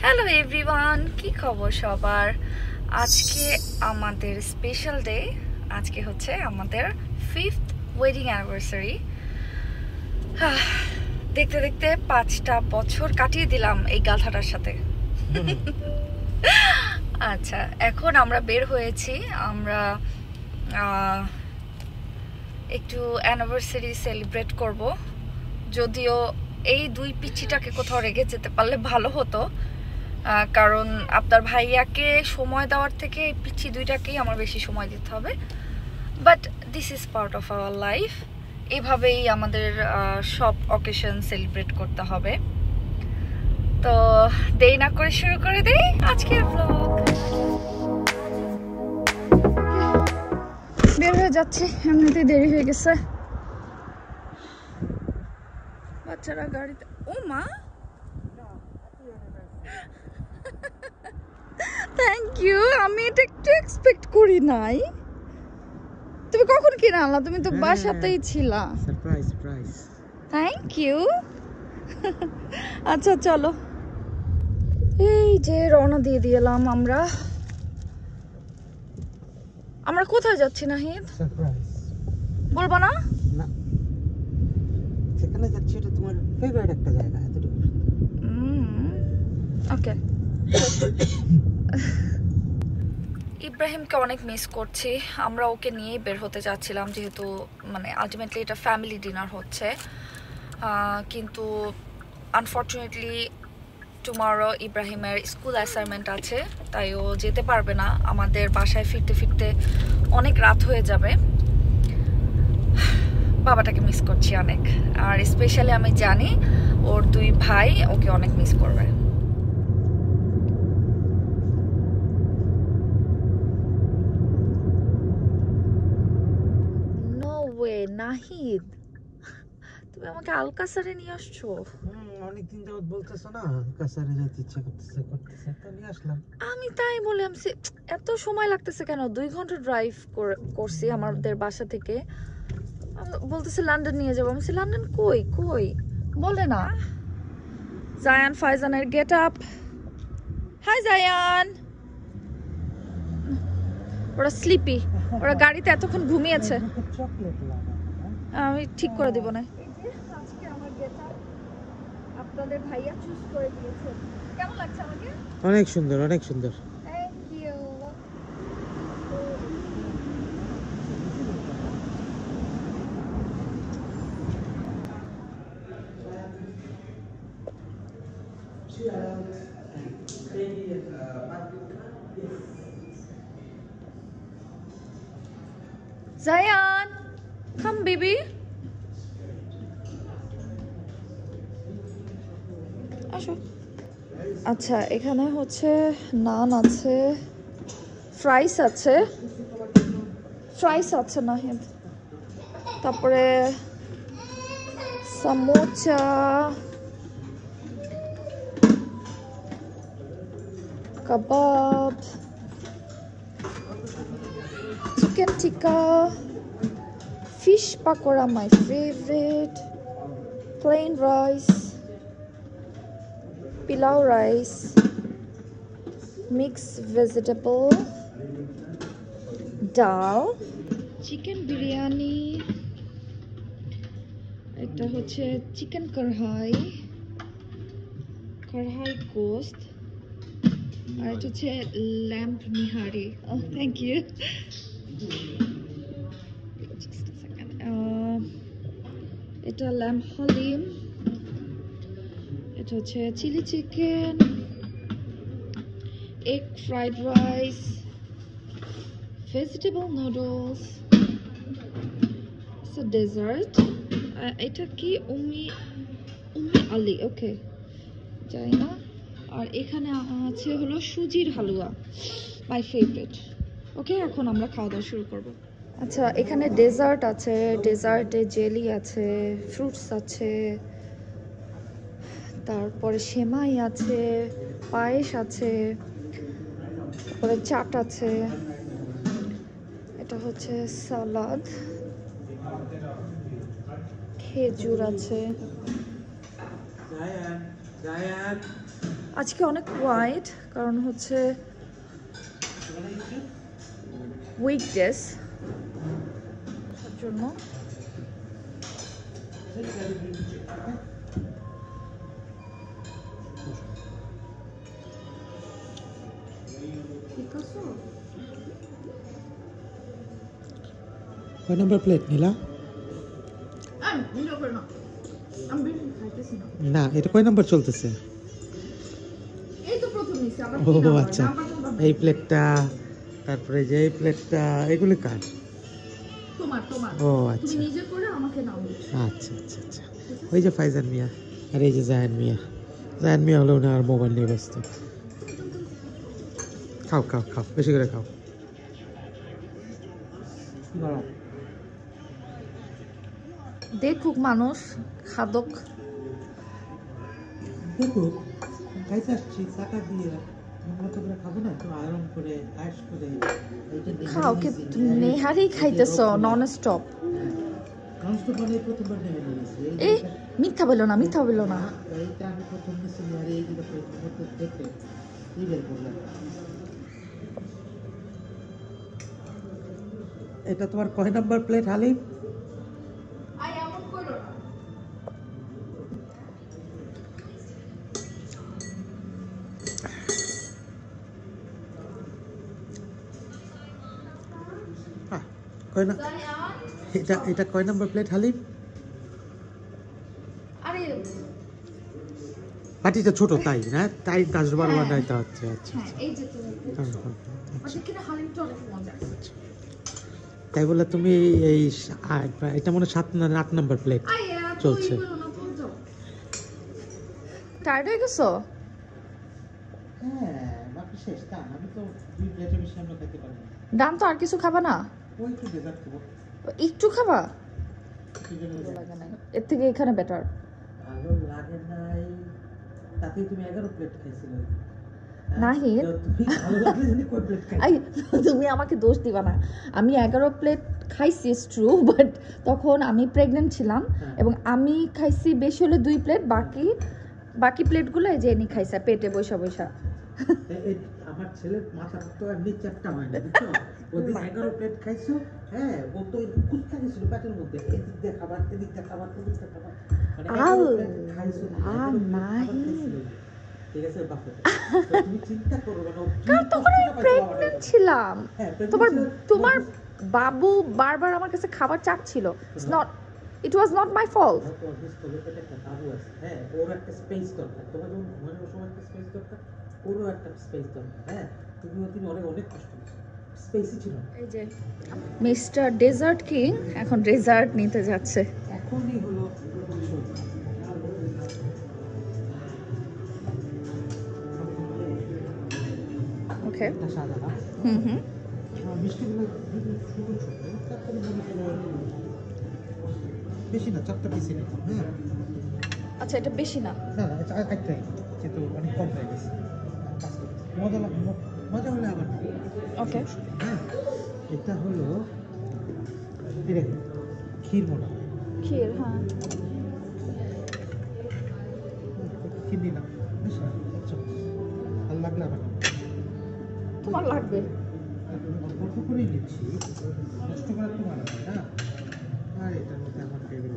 Hello everyone, কি খবর সবার? আজকে আমাদের স্পেশাল ডে। আজকে হচ্ছে আমাদের 5th ওয়েডিং অ্যানিভার্সারি। দেখতে দেখতে 5টা বছর কাটিয়ে দিলাম এই গাধাটার সাথে। আচ্ছা, এখন আমরা বের হয়েছি। আমরা একটু অ্যানিভার্সারি সেলিব্রেট করব। যদিও এই দুই পিচ্চিটাকে কোথাও রেখে যেতে পারলে ভালো হতো, কারণ আপনার ভাইয়াকে সময় দেওয়ার থেকে এই পিচ্ছি দুইটাকেই আমার বেশি সময় দিতে হবে। But this is part of our life. এভাবেই আমাদের সব অকেশন সেলিব্রেট করতে হবে। তো দেরি না করে শুরু করে দেই আজকের ব্লগ। বের হয়ে যাচ্ছি, এমনিতেই দেরি হয়ে গেছে। বাচ্চারা গাড়িতে। ও মা, থ্যাংক ইউ। আমি এটা একটু এক্সপেক্ট করি নাই। তুমি কখন কিনে আনলা? তুমি তো বাসাতেই ছিলা। সারপ্রাইজ। Thank you. আচ্ছা চলো, এই যে রওনা দিয়ে দিলাম আমরা। আমরা কোথায় যাচ্ছি নাহিদ? সারপ্রাইজ বলবো না? না, সেখানে যাচ্ছি, এটা তোমার ফেভারিট একটা জায়গা, এতটুকু। ওকে। ইব্রাহিমকে অনেক মিস করছি। আমরা ওকে নিয়েই বের হতে যাচ্ছিলাম, যেহেতু মানে আলটিমেটলি এটা ফ্যামিলি ডিনার হচ্ছে। কিন্তু আনফর্চুনেটলি টুমরো ইব্রাহিমের স্কুল অ্যাসাইনমেন্ট আছে, তাই ও যেতে পারবে না। আমাদের বাসায় ফিরতে ফিরতে অনেক রাত হয়ে যাবে। বাবাটাকে মিস করছি অনেক, আর স্পেশালি আমি জানি ওর দুই ভাই ওকে অনেক মিস করবে। নো ওয়ে নাহিদ, তুমি আমাকে আলকাসারে নিয়ে আসছো? অনেকদিন যাবত বলতেছো না, আলকাসারে যেতে ইচ্ছা করতেছে তো নিয়ে আসলাম। আমি তাই বললাম, এত সময় লাগতেছে কেন? 2 ঘন্টা ড্রাইভ করছি আমাদের বাসা থেকে। বলতেছে লন্ডন নিয়ে যাবো। আমি বলছি লন্ডন কই কই, বলে না। জায়ান ফাইজানের গেট আপ। হাই জায়ান। ওরা স্লিপি, ওরা গাড়িতে এতক্ষণ ঘুমিয়েছে। চকলেট লাগা, আমি ঠিক করে দিব না। আজকে আমার গেট আপ আপনাদের ভাইয়া চুজ করে দিয়েছে। কেমন লাগছে আমাকে? অনেক সুন্দর, অনেক সুন্দর। Thank you. Zayan, come baby. আসো। আচ্ছা, এখানে হচ্ছে নান আছে, ফ্রাইস আছে নাহিদ, তারপরে samosa, kebab, chicken tikka, fish pakora my favourite, plain rice, pilau rice, mix vegetable, dal, chicken biryani, এটা হচ্ছে চিকেন কড়াই গোস্ত, আর এটা হচ্ছে ল্যাম্প নিহারি। Thank you. এটা ল্যাম্প হালিম, এটা হচ্ছে chilli chicken, egg fried rice, vegetable noodles, dessert. এটা কি উমি আলি? ওকে, জানি না। আর এখানে আছে হলো সুজির হালুয়া, মাই ফেভারিট। ওকে, এখন আমরা খাওয়া দাওয়া শুরু করব। আচ্ছা, এখানে ডেজার্ট আছে, ডেজার্টে জেলি আছে, ফ্রুটস আছে, তারপরে সেমাই আছে, পায়েস আছে, তারপরে চাট আছে, এটা হচ্ছে সালাদ, খেজুর আছে। আজকে অনেক কোয়াইট, কারণ হচ্ছে উইকডেজ জন্য। কয় নাম্বার প্লেট নিলা? না, এটা কয় নাম্বার চলতেছে? ও আচ্ছা, এই প্লেটটা, তারপরে যে এই প্লেটটা, এগুলি কার? ও আচ্ছা আচ্ছা আচ্ছা আচ্ছা। ওই যে ফাইজান মিয়া আর এই যে জায়ান মিয়া। জায়ান মিয়া হলো না, আর মোবাইল নিয়ে ব্যস্ত। খাও খাও খাও, বেশি করে খাও। দেখুক মানুষ, খাদক। দেখুক, খাইতে আসছি টাকা দিয়ে, আমরা তো খাবো না, একটু আরাম করে আয়েশ করে। খাও, কিন্তু নেহারি খাইতেছ নন স্টপ। প্রথমবার নেহারি নিয়েছি। এই মিথ্যা বললো না, মিথ্যা বললো না। এইটা আমি প্রথম নিয়েছি নেহারি, এইগুলো দেখে কি বের করলাম। এটা তোমার কয় নাম্বার প্লেট হালিম? কয় না, এটা কয় নাম্বার প্লেট হালিম? আরে পাটিটা ছোট তাই না? তাই 10-12 বানাইতে হচ্ছে। আচ্ছা এই যে তুমি তাই বলে তুমি এই এটা মনে 7 না 8 নাম্বার প্লেট চলছে। টায়ার্ড হয়ে গেছো? হ্যাঁ, বাকি শেষ। তা আমি তো 2 প্লেটের বেশি আমরা খেতে পারি না। ডান তো আর কিছু খাবা না? ওই একটু ডেজার্ট খাবো। একটু খাবা? লাগে না, এর থেকে এখানে বেটার। ভালো লাগে নাই, তাতে তুমি 11 প্লেট খাইছিলে। নাহিদ, তুমি আমাকে দোষ দিবা না। আমি 11 প্লেট খাইছি, ইটস ট্রু, বাট তখন আমি প্রেগনেন্ট ছিলাম এবং আমি খাইছি বেশি হলে 2 প্লেট, বাকি প্লেটগুলো এই যে এনি খাইছে পেটে বৈশা বৈশা। আমার ছেলের মাথা তো এমনি চ্যাপটা হয় না, বুঝছো? ওদিন 11 প্লেট খাইছো, হ্যাঁ, ও তো কুচকা গেছিল পেটের মধ্যে, এদিক দিয়ে খাবার, এদিক দিয়ে খাবার, এদিক দিয়ে খাবার, মানে 11 প্লেট খাইছো। ঠিক আছে বাপু, তুমি চিন্তা করো না, কারণ তখন আমি প্রেগনেন্ট ছিলাম। তোমার বাবু বারবার আমার কাছে খাবার চাচ্ছিল। It was not my fault. হ্যাঁ, ওর একটা স্পেস দরকার, তোমার যখন ঘুমানোর সময় একটা স্পেস দরকার, ওরও একটা স্পেস দরকার। হ্যাঁ, তুমি ওদিন অনেক কষ্ট করছো, স্পেসই ছিল। এই যে মিস্টার ডেজার্ট কিং এখন ডেজার্ট নিতে যাচ্ছে। এখনই হলো ওকে। সাদা না, মিষ্টিগুলো ছোট ছোট, তারপরে বেশি না, 4টা পিসি নিতাম। হ্যাঁ, আচ্ছা, এটা বেশি না? না না, এটা একটাই, যেহেতু অনেক কম হয়ে গেছে। মজা হলে আবার ওকে। হ্যাঁ, এটা হলো এরকম ক্ষীর মনে হয়। ক্ষীর, হ্যাঁ। ক্ষীর নিলাম, বেশ না, ভালো লাগলে আবার তোমার লাগবে। অল্প করেই নিচ্ছি, নষ্ট করার তো ভালো হয় না। আর এটার মধ্যে আমার ফেভারিট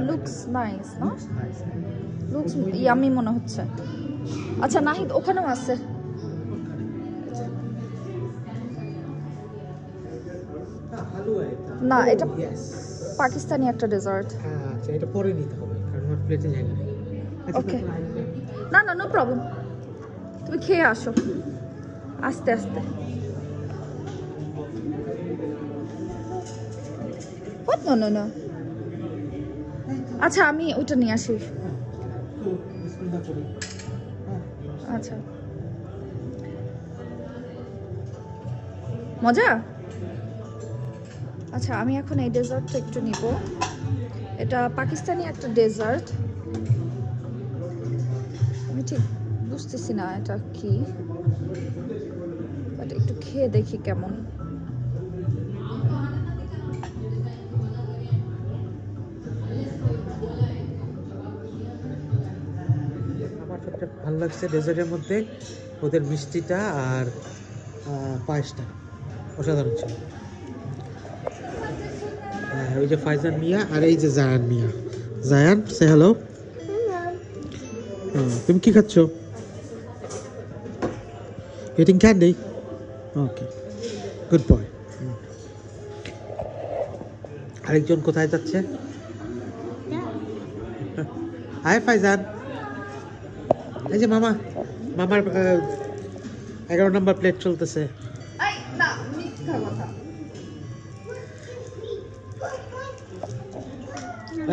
লুকস নাইস, না? লুকস ইয়ামি মনে হচ্ছে। আচ্ছা নাহিদ, ওখানেও আছে। না, এটা পাকিস্তানি একটা ডেজার্ট। আচ্ছা, এটা পরে নিতে হবে, কারণ আমার প্লেটে জায়গা নেই। ওকে, না না, নো প্রবলেম, তুমি খেয়ে আসো আস্তে আস্তে। নো নো নো, আচ্ছা আমি ওইটা নিয়ে আসি। আচ্ছা, মজা। আচ্ছা, আমি এখন এই ডেজার্টটা একটু নিব। এটা পাকিস্তানি একটা ডেজার্ট, আমি ঠিক বুঝতেছি না এটা কি, বাট একটু খেয়ে দেখি কেমন। সবথেকে ভালো লাগছে ডেজার্টের মধ্যে ওদের মিষ্টিটা আর পায়েসটা অসাধারণ ছিল। হ্যাঁ, ওই যে ফাইজান মিয়া আর এই যে জায়ান মিয়া। জায়ান, সে হ্যালো। তুমি কি খাচ্ছ? Eating candy? Okay, good boy. আরেকজন কোথায় যাচ্ছে? হাই ফাইজান। এই যে মামার 11 নম্বর প্লেট চলতেছে।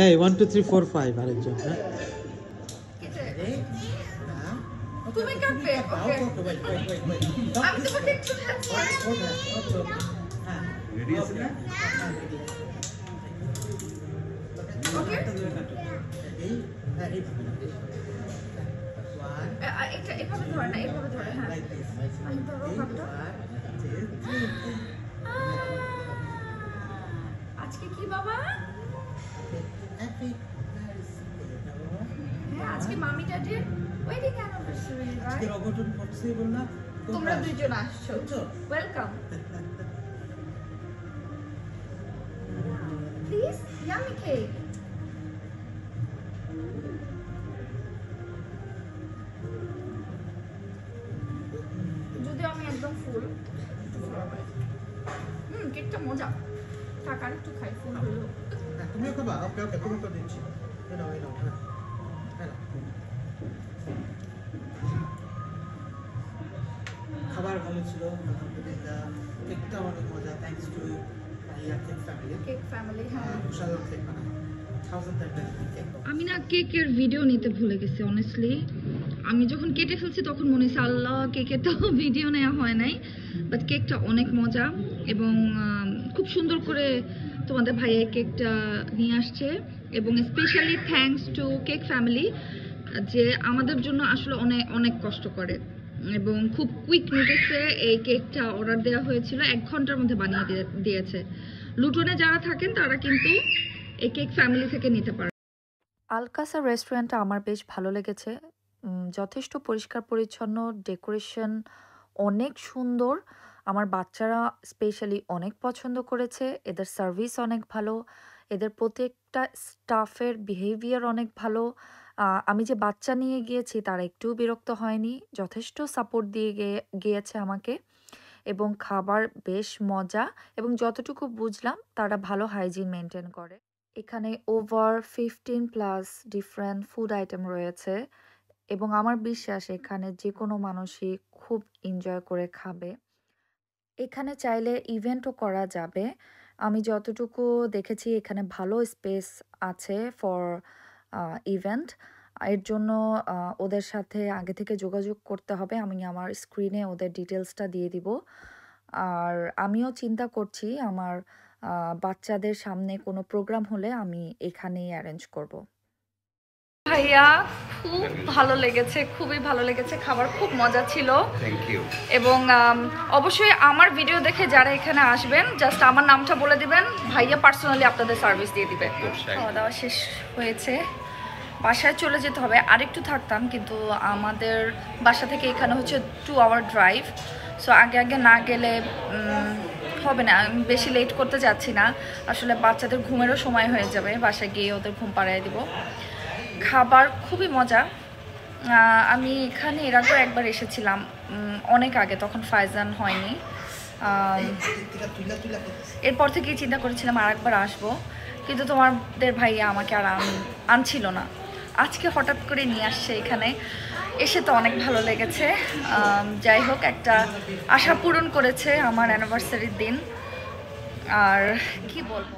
এই 1 2 3 4 5 আরেকজন। তুমি কাটবে? ওকে, আমি তোমাকে একটু খাচ্ছি। রেডি আছে না? ওকে, এটা এভাবে ধরে না, এভাবে ধরে। হ্যাঁ, আমি ধরো হাতটা। আজকে কি বাবা? হ্যাঁ, আজকে মামি ড্যাডির ওয়েডিং অ্যানিভার্সারি, রাইট? অঘটন ঘটছে বললা, তোমরা দুইজন আসছো। ওয়েলকাম। Please, yummy cake. যদিও আমি একদম ফুল। কেকটা মজা। টাকা একটু খাই, ফুল হলো। তুমিও খাবা? ওকে ওকে, তুমি তো দিচ্ছি। এই নাও। খাবার ভালো ছিল, আলহামদুলিল্লাহ। কেকটা অনেক মজা, থ্যাঙ্কস টু কেক ফ্যামিলি। হ্যাঁ, অসাধারণ কেক বানায়। আমি না কেকের ভিডিও নিতে ভুলে গেছি অনেস্টলি। আমি যখন কেটে ফেলছি তখন মনে হচ্ছে আল্লাহ কেকের তো ভিডিও নেওয়া হয় নাই। বাট কেকটা অনেক মজা এবং খুব সুন্দর করে তোমাদের ভাইয়া কেকটা নিয়ে আসছে। এবং specially thanks to cake family, যে আমাদের জন্য আসলে অনেক অনেক কষ্ট করে এবং খুব কুইক নোটিসে এই কেকটা অর্ডার দেওয়া হয়েছিল। 1 ঘন্টার মধ্যে বানিয়ে দিয়েছে। লুটনে যারা থাকেন তারা কিন্তু এই কেক ফ্যামিলি থেকে নিতে পারে। আলকাসা রেস্টুরেন্টটা আমার বেশ ভালো লেগেছে। যথেষ্ট পরিষ্কার পরিচ্ছন্ন, ডেকোরেশন অনেক সুন্দর। আমার বাচ্চারা স্পেশালি অনেক পছন্দ করেছে। এদের সার্ভিস অনেক ভালো, এদের প্রত্যেকটা স্টাফের বিহেভিয়ার অনেক ভালো। আমি যে বাচ্চা নিয়ে গিয়েছি তারা একটুও বিরক্ত হয়নি, যথেষ্ট সাপোর্ট দিয়ে গিয়েছে আমাকে। এবং খাবার বেশ মজা এবং যতটুকু বুঝলাম তারা ভালো হাইজিন মেনটেন করে। এখানে ওভার 15+ ডিফারেন্ট ফুড আইটেম রয়েছে এবং আমার বিশ্বাস এখানে যে কোনো মানুষই খুব এনজয় করে খাবে। এখানে চাইলে ইভেন্টও করা যাবে। আমি যতটুকু দেখেছি এখানে ভালো স্পেস আছে ফর ইভেন্ট। এর জন্য ওদের সাথে আগে থেকে যোগাযোগ করতে হবে। আমি আমার স্ক্রিনে ওদের ডিটেলসটা দিয়ে দিব। আর আমিও চিন্তা করছি আমার বাচ্চাদের সামনে কোনো প্রোগ্রাম হলে আমি এখানেই অ্যারেঞ্জ করব। ভাইয়া খুব ভালো লেগেছে, খুবই ভালো লেগেছে। খাবার খুব মজা ছিল। Thank you. এবং অবশ্যই আমার ভিডিও দেখে যারা এখানে আসবেন জাস্ট আমার নামটা বলে দিবেন, ভাইয়া পার্সোনালি আপনাদের সার্ভিস দিয়ে দিবে। খাওয়া দাওয়া শেষ হয়েছে, বাসায় চলে যেতে হবে। আরেকটু থাকতাম কিন্তু আমাদের বাসা থেকে এখানে হচ্ছে 2 আওয়ার ড্রাইভ। সো আগে না গেলে হবে না। আমি বেশি লেট করতে যাচ্ছি না, আসলে বাচ্চাদের ঘুমেরও সময় হয়ে যাবে। বাসায় গিয়ে ওদের ঘুম পাড়িয়ে দিব। খাবার খুবই মজা। আমি এখানে এর আগে একবার এসেছিলাম অনেক আগে, তখন ফাইজান হয়নি। এরপর থেকেই চিন্তা করেছিলাম আরেকবার আসবো, কিন্তু তোমাদের ভাইয়া আমাকে আর আনছিল না। আজকে হঠাৎ করে নিয়ে আসছে এখানে, এসে তো অনেক ভালো লেগেছে। যাই হোক, একটা আশা পূরণ করেছে আমার অ্যানিভার্সারির দিন। আর কি বলবো।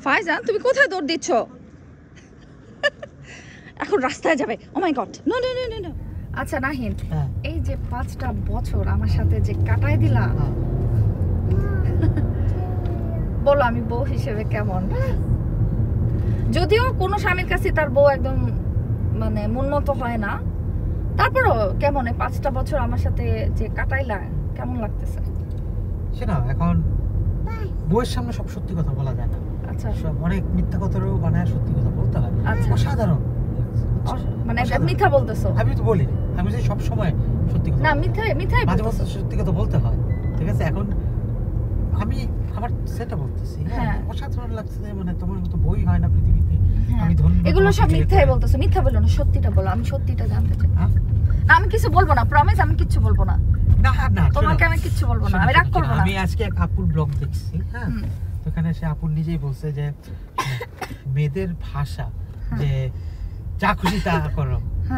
ফাইজান, তুমি কোথায় দৌড় দিচ্ছ? এখন রাস্তায় যাবে। Oh my god, no no no no no. আচ্ছা নাহিন, এই যে 5টা বছর আমার সাথে যে কাটায় দিলা, বলো আমি বউ হিসেবে কেমন? যদিও কোনো স্বামীর কাছে তার বউ একদম মানে মন মতো হয় না, তারপরও কেমন এই 5টা বছর আমার সাথে যে কাটাইলা কেমন লাগতেছে? সেটা এখন বউয়ের সামনে সব সত্যি কথা বলা যায় না। আচ্ছা, সব অনেক মিথ্যা কথারও বানায় সত্যি কথা বলতে হয়। আচ্ছা, অসাধারণ। মানে মিথ্যা বলতেছো? আমি তো বলি, আমি যে সব সময় সত্যি কথা না, মিথ্যাই মাঝে বলতেছো। মাঝে সত্যি কথা বলতে হয়, ঠিক আছে? এখন আমি আমার সেটা বলতেছি, হ্যাঁ, অসাধারণ লাগছে, মানে তোমার মতো বই হয় না পৃথিবীতে। আমি ধন্য। এগুলো সব মিথ্যাই বলতেছো, মিথ্যা বলো না, সত্যিটা বলো, আমি সত্যিটা জানতে চাই। না, আমি কিছু বলবো না, প্রমিস, আমি কিছু বলবো না। না না, তোমাকে আমি কিচ্ছু বলবো না, আমি রাগ করবো না। আমি আজকে এক আপুর ব্লগ দেখছি, হ্যাঁ, তো ওখানে সে আপু নিজেই বলছে যে মেয়েদের ভাষা যে যা খুশি তা করো,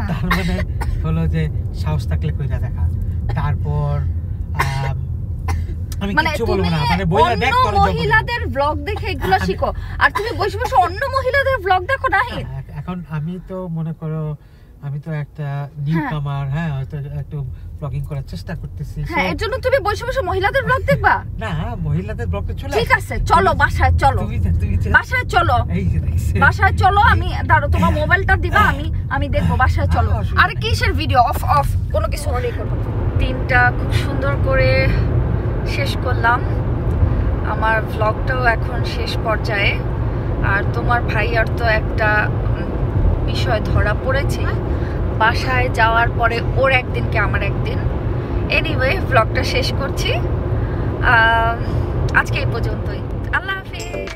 তার মানে হলো যে সাহস থাকলে কইরা দেখা। তারপর আমি কিছু বলবো না, মানে বইলা দেখ করে মহিলাদের ব্লগ দেখে এগুলো শিখো, আর তুমি বসে বসে অন্য মহিলাদের ব্লগ দেখো না। এখন আমি তো মনে করো আমি তো একটা নিউ কামার, হ্যাঁ, হয়তো একটু ব্লগিং করার চেষ্টা করতেছি, হ্যাঁ, এর জন্য তুমি বসে বসে মহিলাদের ব্লগ দেখবা? না, মহিলাদের ব্লগে চলে ঠিক আছে, চলো বাসায় চলো, বাসায় চলো, বাসায় চলো। আমি দাঁড়ো, তোমার মোবাইলটা দিবা, আমি দেখবো, বাসায় চলো। আরে কিসের ভিডিও? অফ অফ, কোনো কিছু হলেই করবো। দিনটা খুব সুন্দর করে শেষ করলাম, আমার ভ্লগটাও এখন শেষ পর্যায়ে। আর তোমার ভাইয়ার তো একটা বিষয় ধরা পড়েছে, বাসায় যাওয়ার পরে ওর একদিনকে আমার একদিন। এনিওয়ে, ভ্লগটা শেষ করছি আজকে এই পর্যন্তই। আল্লাহ হাফেজ।